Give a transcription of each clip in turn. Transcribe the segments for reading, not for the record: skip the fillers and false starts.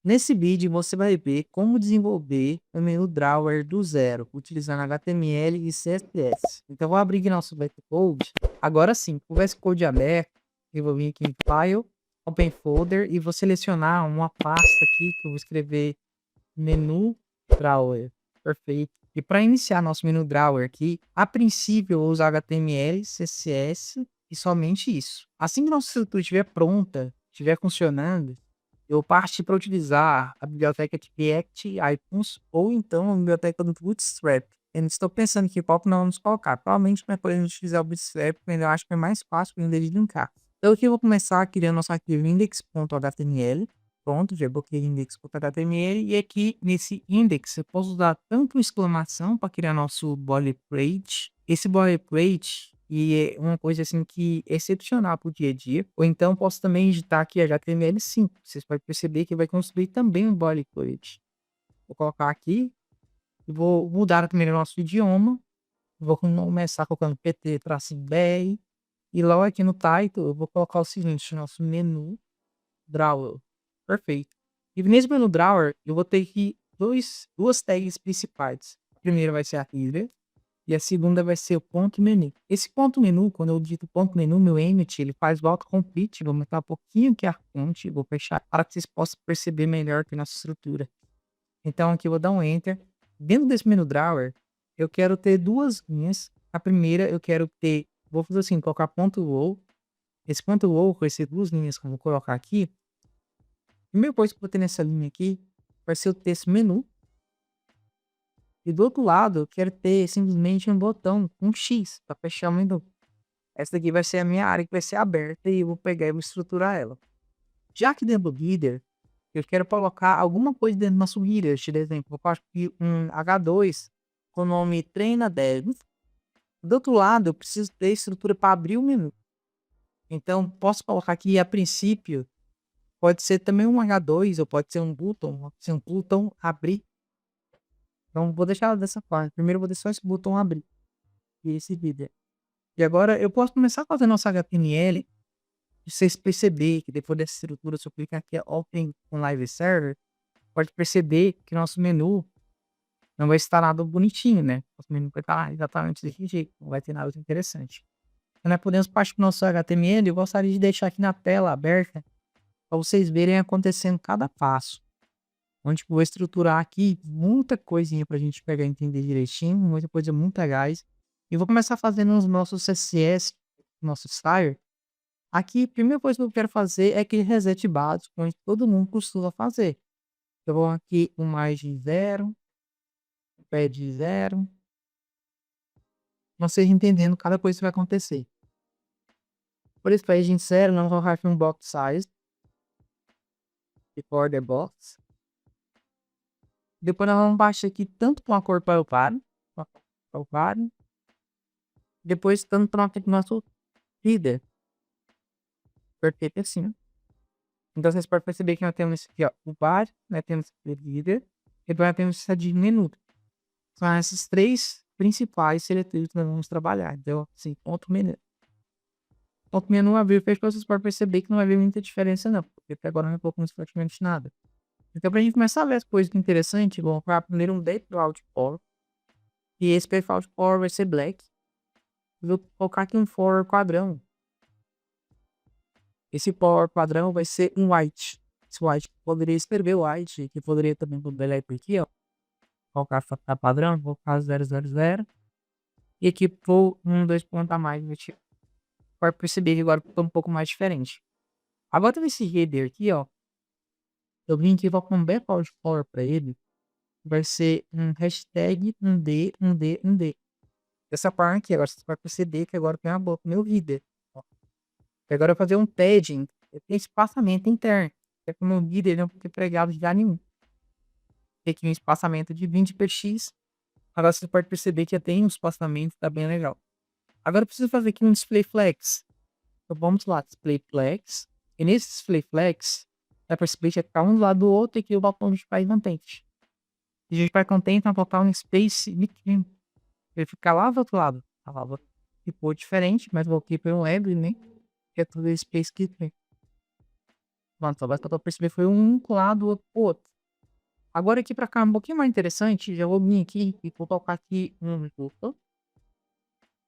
Nesse vídeo você vai ver como desenvolver o menu Drawer do zero, utilizando HTML e CSS. Então vou abrir aqui nosso VS Agora sim, com o VS Code aberto, eu vou vir aqui em File, Open Folder e vou selecionar uma pasta aqui que eu vou escrever menu Drawer. Perfeito. E para iniciar nosso menu Drawer aqui, a princípio eu vou usar HTML, CSS e somente isso. Assim que nossa estrutura estiver pronta, estiver funcionando, eu parti para utilizar a biblioteca de React Icons ou então a biblioteca do Bootstrap. Eu estou pensando aqui qual que nós vamos colocar. Provavelmente nós podemos utilizar o Bootstrap, mas eu acho que é mais fácil para ele linkar. Então aqui eu vou começar criando nosso arquivo index.html. Pronto, já bloqueei index.html. E aqui nesse index eu posso usar tanto exclamação para criar nosso boilerplate. Esse boilerplate e é uma coisa assim que é excepcional para o dia a dia. Ou então posso também digitar aqui HTML5. Vocês podem perceber que vai construir também um boilerplate. Vou colocar aqui e vou mudar também o nosso idioma. Vou começar colocando pt-br. E logo aqui no title eu vou colocar o seguinte, nosso menu Drawer. Perfeito. E nesse menu Drawer eu vou ter aqui duas tags principais. A primeira vai ser a header. E a segunda vai ser o ponto menu. Esse ponto menu, quando eu digito ponto menu, meu Emmet, ele faz o autocomplete. Vou aumentar um pouquinho aqui a fonte, vou fechar para que vocês possam perceber melhor que nossa estrutura. Então aqui eu vou dar um Enter. Dentro desse menu Drawer, eu quero ter duas linhas. A primeira eu quero ter, vou fazer assim, colocar ponto row. Esse ponto row vai ser duas linhas que eu vou colocar aqui. A primeira coisa que eu vou ter nessa linha aqui vai ser o texto menu. E do outro lado, eu quero ter simplesmente um botão, um X, para fechar o menu. Essa daqui vai ser a minha área que vai ser aberta e eu vou pegar e vou estruturar ela. Já que dentro do header, eu quero colocar alguma coisa dentro do nosso header. Por exemplo, eu coloco aqui um H2 com o nome treina dev. Do outro lado, eu preciso ter estrutura para abrir o menu. Então, posso colocar aqui a princípio, pode ser também um H2 ou pode ser um botão abrir. Então, vou deixar dessa forma. Primeiro, eu vou deixar esse botão abrir e esse header. E agora eu posso começar a fazer nosso HTML. E vocês perceber que depois dessa estrutura, se eu clicar aqui Open com Live Server, pode perceber que nosso menu não vai estar nada bonitinho, né? Nosso menu vai estar exatamente desse jeito, não vai ter nada interessante. Então, nós podemos partir para o nosso HTML. Eu gostaria de deixar aqui na tela aberta para vocês verem acontecendo cada passo. Onde eu vou estruturar aqui muita coisinha para a gente pegar e entender direitinho, muita coisa muito legais. E vou começar fazendo os nossos CSS, nosso style. Aqui, a primeira coisa que eu quero fazer é aquele reset básico, onde todo mundo costuma fazer. Eu vou aqui um mais de 0, pé de 0. Vocês entendendo cada coisa que vai acontecer. Por esse pé de 0, nós vamos colocar aqui um box size. Before the box. Depois nós vamos baixar aqui tanto com a cor para o paro. Depois tanto para o nosso header. Perfeito assim. Então vocês podem perceber que nós temos esse aqui, ó, o bar, nós temos o header, e depois nós temos essa de menu. São esses três principais seletivos que nós vamos trabalhar. Então, assim, ponto menu. Ponto menu abrir e fechou, vocês podem perceber que não vai haver muita diferença não, porque até agora não colocamos praticamente nada. Então, para a gente começar a ver as coisas interessantes, vamos colocar primeiro um default for, e esse default for vai ser black. Vou colocar aqui um for quadrão. Esse for quadrão vai ser um white. Esse white poderia escrever white, que poderia também modelar aqui, ó. Colocar padrão, vou colocar 000. E aqui vou dois pontos a mais. Pode perceber que agora ficou um pouco mais diferente. Agora nesse header aqui, ó. Eu vim aqui e vou com um default for para ele. Vai ser um hashtag, um D, um D, um D. Essa parte aqui, agora você vai perceber que agora tem uma boca meu header. Ó. E agora eu vou fazer um padding. Tem espaçamento interno. É que o meu header não tem pregado já nenhum. Tem aqui um espaçamento de 20px. Agora você pode perceber que já tem um espaçamento, tá bem legal. Agora eu preciso fazer aqui um display flex. Então vamos lá, display flex. E nesse display flex, vai perceber que vai ficar um do lado do outro e aqui o botão de justify content. E justify content vai botar um space between. Ele fica lá do outro lado. A palavra ficou diferente, mas vou aqui para um web, né? Que é tudo space between. Mano, só basta pra perceber foi um lado, outro pro outro. Agora aqui pra cá, um pouquinho mais interessante, já vou vir aqui e vou colocar aqui um botão.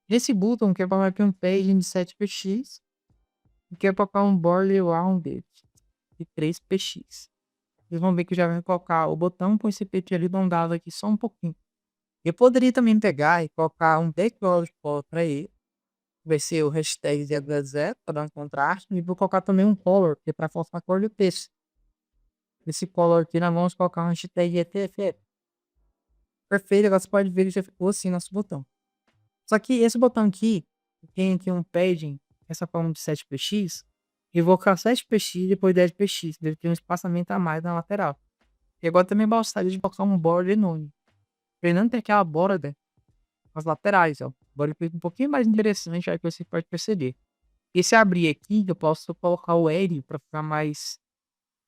Esse botão que é pra marcar um page de 7px, e que é pra colocar um border rounded de 3px. Vocês vão ver que já vai colocar o botão com esse PT arredondado aqui só um pouquinho. Eu poderia também pegar e colocar um background color para ele. Vai ser o hashtag 000 para dar um contraste. E vou colocar também um color, que é para forçar a cor do texto. Esse color aqui nós vamos colocar um hashtag ETFF. Perfeito, agora você pode ver que já ficou assim nosso botão. Só que esse botão aqui, tem aqui um padding, essa forma de 7px. E vou colocar 7px e depois 10px. Deve ter um espaçamento a mais na lateral. E agora também gostaria de colocar um border nome. Fernando tem aquela borda nas laterais, ó. Agora ele fica um pouquinho mais interessante, aí que você pode perceber. E se abrir aqui, eu posso colocar o L para ficar mais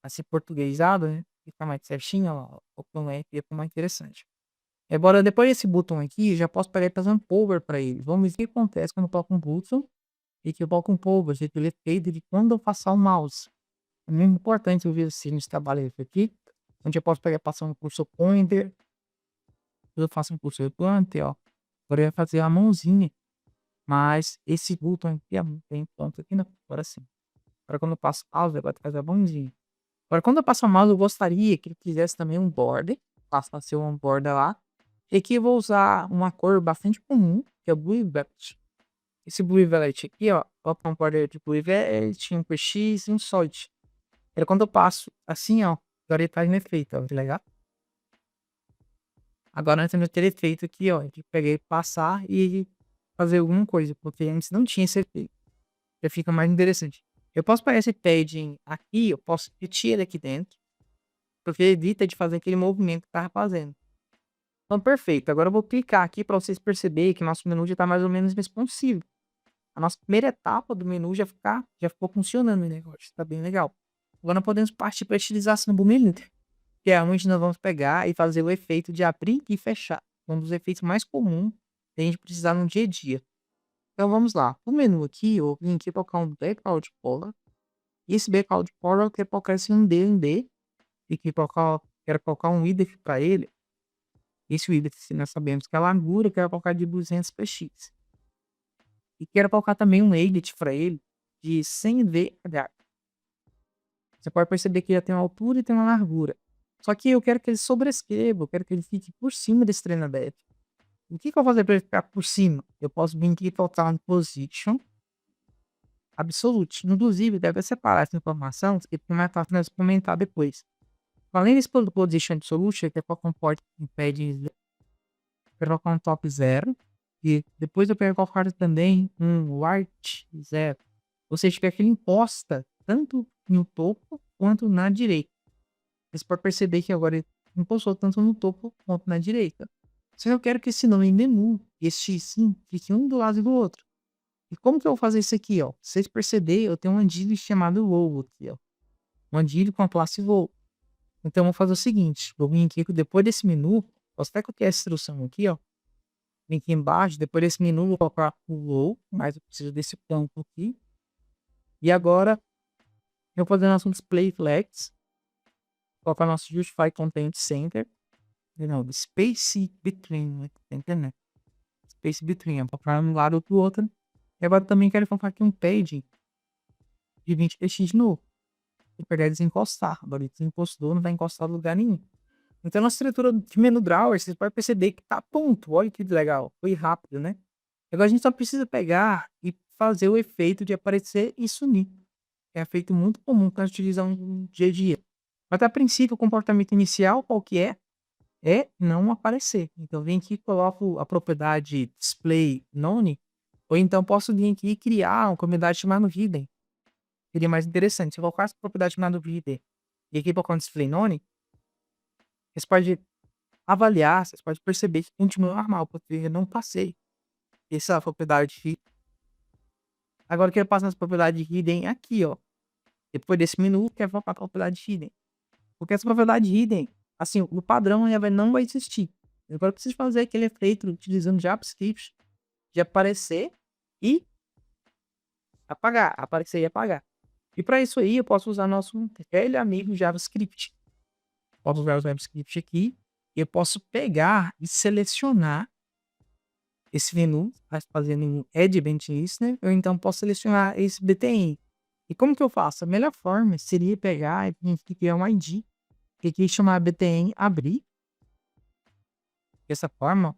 assim portuguesado, né? Ficar mais certinho, ó. O L fica mais interessante. Agora, depois desse botão aqui, eu já posso pegar e fazer um power para ele. Vamos ver o que acontece quando eu coloco um botão e que eu coloco um power. Jeito ele é feito de quando eu passar o mouse. É muito importante eu ver assim nesse trabalho aqui, onde eu posso pegar e passar um cursor pointer. Eu faço um cursor pointer, ó. Agora eu ia fazer a mãozinha. Mas esse botão aqui é bem pronto aqui, não. Agora sim. Agora quando eu passo o mouse, vai fazer a mãozinha. Agora quando eu passo o mouse, eu gostaria que ele fizesse também um border. Faça ser um border lá. E aqui eu vou usar uma cor bastante comum, que é o Blue Velvet. Esse Blue Velvet aqui, ó. Vou um border de Blue Velvet, um PX e um Solid. Quando eu passo assim, ó. Agora ele faz um efeito, ó. Que legal. Agora nós temos aquele efeito aqui, ó. De pegar e passar e fazer alguma coisa. Porque antes não tinha esse efeito. Já fica mais interessante. Eu posso pegar esse padding aqui, eu posso repetir ele aqui dentro. Porque evita de fazer aquele movimento que tava fazendo. Então, perfeito. Agora eu vou clicar aqui para vocês perceberem que nosso menu já está mais ou menos responsivo. A nossa primeira etapa do menu já ficou funcionando o negócio. Está bem legal. Agora podemos partir para a utilização do menu. Que é onde nós vamos pegar e fazer o efeito de abrir e fechar. Um dos efeitos mais comuns que a gente precisar no dia a dia. Então vamos lá. O menu aqui, eu vim aqui colocar um background color. E esse background color eu quero colocar esse um D. E que quero colocar um width para ele. Esse width, nós sabemos que é a largura, quero colocar de 200px. E quero colocar também um edit para ele de 100dh. Você pode perceber que já tem uma altura e tem uma largura. Só que eu quero que ele sobrescreva, eu quero que ele fique por cima desse treinador. O que eu vou fazer para ele ficar por cima? Eu posso vir aqui e colocar um position absolute. Inclusive, deve separar essa informação, que fica mais fácil nós comentar depois. Além desse position absolute, que é para comporte impede colocar um top 0. E depois eu quero colocar também um right 0. Ou seja, que ele imposta tanto no topo quanto na direita. Você pode perceber que agora ele impostou tanto no topo quanto na direita. Só que eu quero que esse nome menu, esse sim, fique um do lado do outro. E como que eu vou fazer isso aqui, ó? Vocês perceberem, eu tenho um andilho chamado row aqui, ó. Um andilho com a classe row. Então, eu vou fazer o seguinte. Vou vir aqui, depois desse menu, posso até copiar essa instrução aqui, ó. Vem aqui embaixo, depois desse menu, vou colocar o row, mas eu preciso desse ponto aqui. E agora, eu vou fazer nosso display flex. Colocar nosso justify content center. Não, space between, né? Tá entendendo? Space between, é para um lado do outro. E agora também quero colocar aqui um page de 20px de novo. Vou pegar e desencostar. Agora ele desencostou, não vai encostar em lugar nenhum. Então, nossa estrutura de menu drawer, vocês podem perceber que tá pronto. Olha que legal. Foi rápido, né? Agora a gente só precisa pegar e fazer o efeito de aparecer e sumir. É um efeito muito comum que nós utilizamos no dia a dia. Mas a princípio, o comportamento inicial, qual que é? É não aparecer. Então, vem aqui e coloco a propriedade display none. Ou então posso vir aqui e criar uma propriedade chamada hidden. Seria mais interessante. Se eu colocar essa propriedade chamada hidden e aqui colocar um display none, vocês podem avaliar, vocês podem perceber que continua normal, porque eu não passei essa propriedade hidden. Agora eu quero passar essa propriedade hidden aqui, ó. Depois desse menu, eu quero colocar a propriedade hidden. Porque essa propriedade hidden, assim, o padrão não vai existir. Agora eu preciso fazer aquele efeito utilizando JavaScript de aparecer e apagar. Aparecer e apagar. E para isso aí, eu posso usar nosso velho amigo JavaScript. Posso usar o JavaScript aqui. E eu posso pegar e selecionar esse menu, fazendo um Add Event Listener. Eu então posso selecionar esse BTN. E como que eu faço? A melhor forma seria pegar e criar um ID. Que aqui chamar BTN abrir. Dessa forma,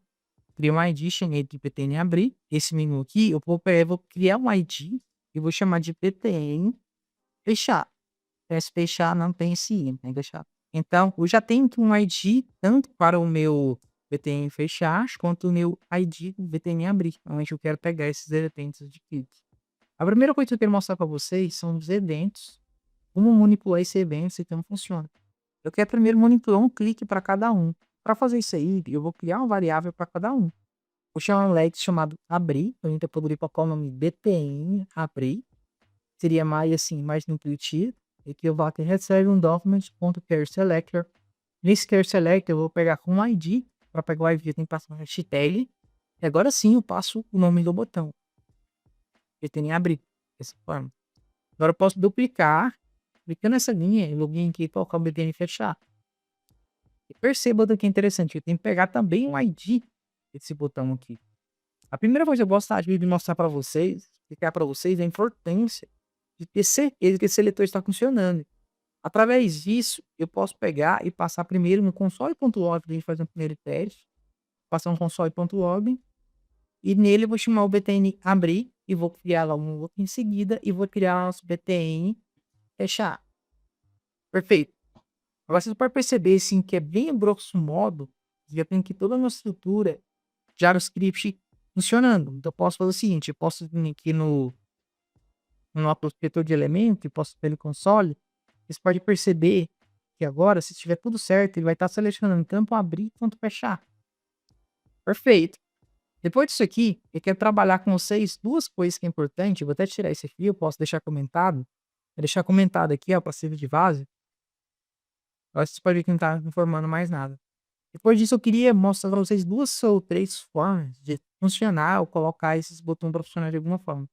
crio um ID, chamei de BTN abrir. Esse menu aqui, eu vou criar um ID e vou chamar de BTN fechar. Esse fechar não tem esse I, tem que deixar. Então, eu já tenho um ID tanto para o meu BTN fechar, quanto o meu ID do BTN abrir. Onde eu quero pegar esses eventos de clique. A primeira coisa que eu quero mostrar para vocês são os eventos. Como manipular esse evento e como funciona. Eu quero primeiro manipular um clique para cada um. Para fazer isso aí, eu vou criar uma variável para cada um. Vou chamar um leg chamado abrir. Eu ainda poderia colocar o nome BTN abrir. Seria mais assim, mais intuitivo. E que eu vou aqui recebe um document.charSelector. Nesse charSelector eu vou pegar com um ID. Para pegar o ID eu tenho que passar um hashtag. E agora sim eu passo o nome do botão. BTN abrir. Dessa forma. Agora eu posso duplicar. Clicando nessa linha, login aqui e colocar o BTN fechar. E perceba que é interessante, eu tenho que pegar também um ID desse botão aqui. A primeira coisa que eu gostaria de mostrar para vocês, explicar para vocês a importância de ter certeza que esse seletor está funcionando. Através disso, eu posso pegar e passar primeiro no console.log para a gente fazer um primeiro teste. Passar um console.log e nele eu vou chamar o BTN abrir e vou criar lá um outro em seguida e vou criar nosso BTN fechar. Perfeito. Agora você pode perceber assim, que é bem grosso modo, já tem aqui toda a nossa estrutura JavaScript funcionando. Então eu posso fazer o seguinte, eu posso vir aqui no nosso inspetor de elementos e posso ver no console. Você pode perceber que agora, se estiver tudo certo, ele vai estar selecionando tanto abrir quanto fechar. Perfeito. Depois disso aqui, eu quero trabalhar com vocês duas coisas que é importante. Eu vou até tirar esse aqui, eu posso deixar comentado. Vou deixar comentado aqui, ó, passivo de base. Agora vocês podem ver que não está informando mais nada. Depois disso, eu queria mostrar para vocês duas ou três formas de funcionar ou colocar esses botões para funcionar de alguma forma.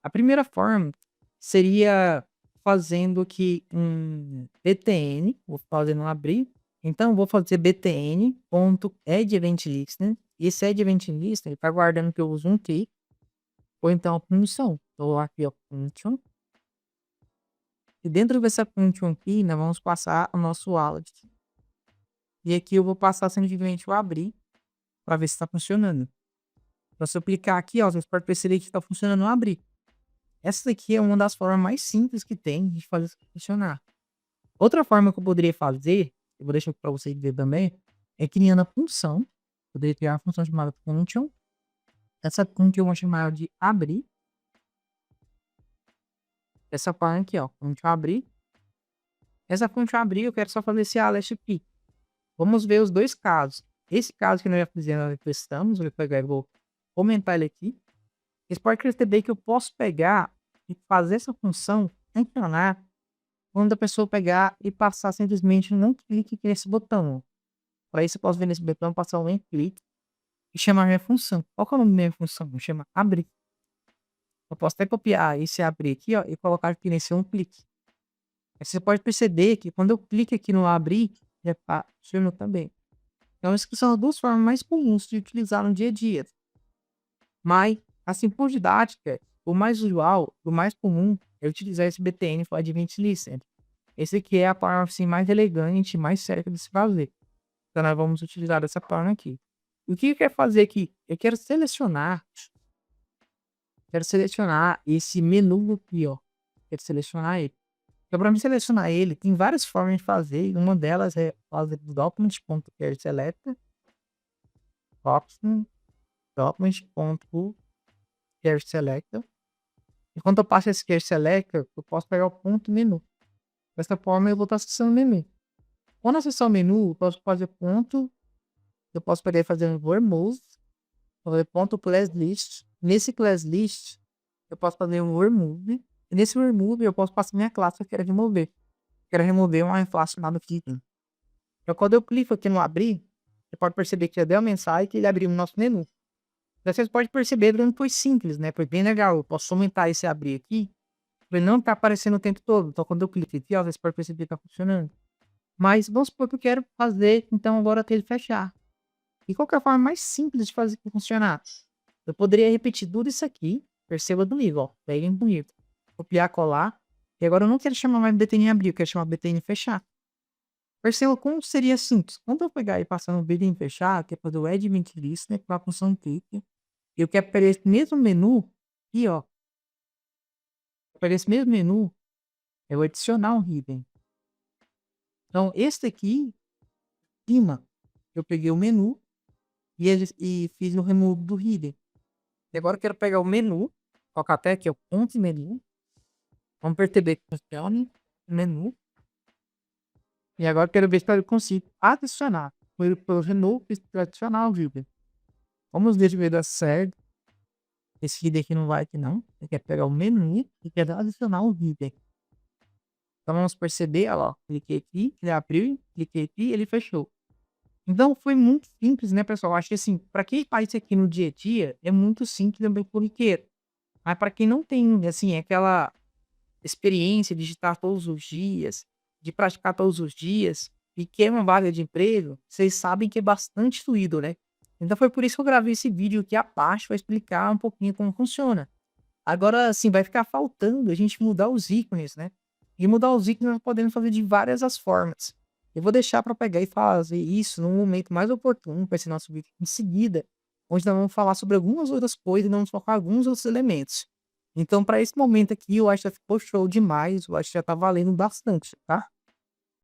A primeira forma seria fazendo aqui um btn, vou fazer um abrir. Então, vou fazer btn.addEventListener. E esse addEventListener está guardando que eu uso um clique, ou então a função. Estou aqui, ó, function. E dentro dessa function aqui, nós vamos passar o nosso wallet. E aqui eu vou passar simplesmente o abrir para ver se está funcionando. Então, se eu clicar aqui, ó, vocês podem perceber que está funcionando o abrir. Essa daqui é uma das formas mais simples que tem de fazer isso funcionar. Outra forma que eu poderia fazer, eu vou deixar para vocês ver também, é criando a função. Poderia criar uma função chamada function. Essa function eu vou chamar de abrir. Essa parte aqui, ó, function abrir. Essa function abrir, eu quero só fazer esse last aqui. Vamos ver os dois casos. Esse caso que nós já fizemos, testamos, eu vou pegar e vou comentar ele aqui. Vocês podem perceber que eu posso pegar e fazer essa função funcionar quando a pessoa pegar e passar simplesmente um clique nesse botão. Para isso eu posso vir nesse botão, passar um clique e chamar minha função. Qual que é o nome da minha função? Eu chamo abrir. Eu posso até copiar esse abrir aqui, ó, e colocar aqui nesse um clique. Aí você pode perceber que quando eu clico aqui no abrir, já funciona também. Então, essas são as duas formas mais comuns de utilizar no dia a dia. Mas, assim, por didática, o mais usual, o mais comum é utilizar esse BTN para Advanced Listener. Esse aqui é a forma assim, mais elegante, mais certa de se fazer. Então, nós vamos utilizar essa forma aqui. O que eu quero fazer aqui? Eu quero selecionar esse menu aqui, ó. Quero selecionar ele. Então, para me selecionar ele, tem várias formas de fazer. E uma delas é fazer do document.charSelector. Document.charSelector. Enquanto eu passo esse charSelector, eu posso pegar o ponto menu. Dessa forma, eu vou estar acessando o menu. Quando acessar o menu, eu posso fazer ponto. Eu posso pegar e fazer um remove. Fazer ponto class list. Nesse class list, eu posso fazer um remove. E nesse remove, eu posso passar minha classe que eu quero remover. Quero remover uma classe chamada kitten. Então, quando eu clico aqui no abrir, você pode perceber que já deu uma mensagem que ele abriu o nosso menu. Então, vocês podem perceber que foi simples, né? Foi bem legal. Eu posso aumentar esse abrir aqui. Ele não tá aparecendo o tempo todo. Então, quando eu clico aqui, ó, você pode perceber que tá funcionando. Mas vamos supor que eu quero fazer, então, agora até ele fechar. E qual que é a forma mais simples de fazer ele funcionar? Eu poderia repetir tudo isso aqui. Perceba comigo, ó. Peguem bonito. Copiar, colar. E agora eu não quero chamar mais BTN abrir, eu quero chamar BTN fechar. Perceba como seria simples. Quando eu pegar e passar no BTN fechar, que é fazer o Add Event Listener, com a função click, eu quero pegar esse mesmo menu aqui, ó. Para esse mesmo menu, eu vou adicionar um hidden. Então, esse aqui, em cima, eu peguei o menu e fiz o remove do hidden. E agora eu quero pegar o menu, colocar até aqui o ponto de menu. Vamos perceber que funciona. Menu. E agora eu quero ver se eu consigo adicionar. Pelo remove, para adicionar o hidden. Vamos ver se vai dar certo. Esse hidden aqui não vai aqui não. Eu quero pegar o menu e quero adicionar o hidden. Então vamos perceber, olha lá. Cliquei aqui, ele abriu, cliquei aqui, ele fechou. Então foi muito simples, né, pessoal? Acho que assim, para quem faz isso aqui no dia a dia, é muito simples, é bem corriqueiro. Mas para quem não tem, assim, aquela experiência de digitar todos os dias, de praticar todos os dias, e quer uma vaga de emprego, vocês sabem que é bastante doído, né? Então foi por isso que eu gravei esse vídeo aqui abaixo para explicar um pouquinho como funciona. Agora, assim, vai ficar faltando a gente mudar os ícones, né? E mudar os ícones nós podemos fazer de várias as formas. Eu vou deixar para pegar e fazer isso no momento mais oportuno para esse nosso vídeo em seguida, onde nós vamos falar sobre algumas outras coisas e vamos focar alguns outros elementos. Então, para esse momento aqui, eu acho que já ficou show demais, eu acho que já tá valendo bastante, tá?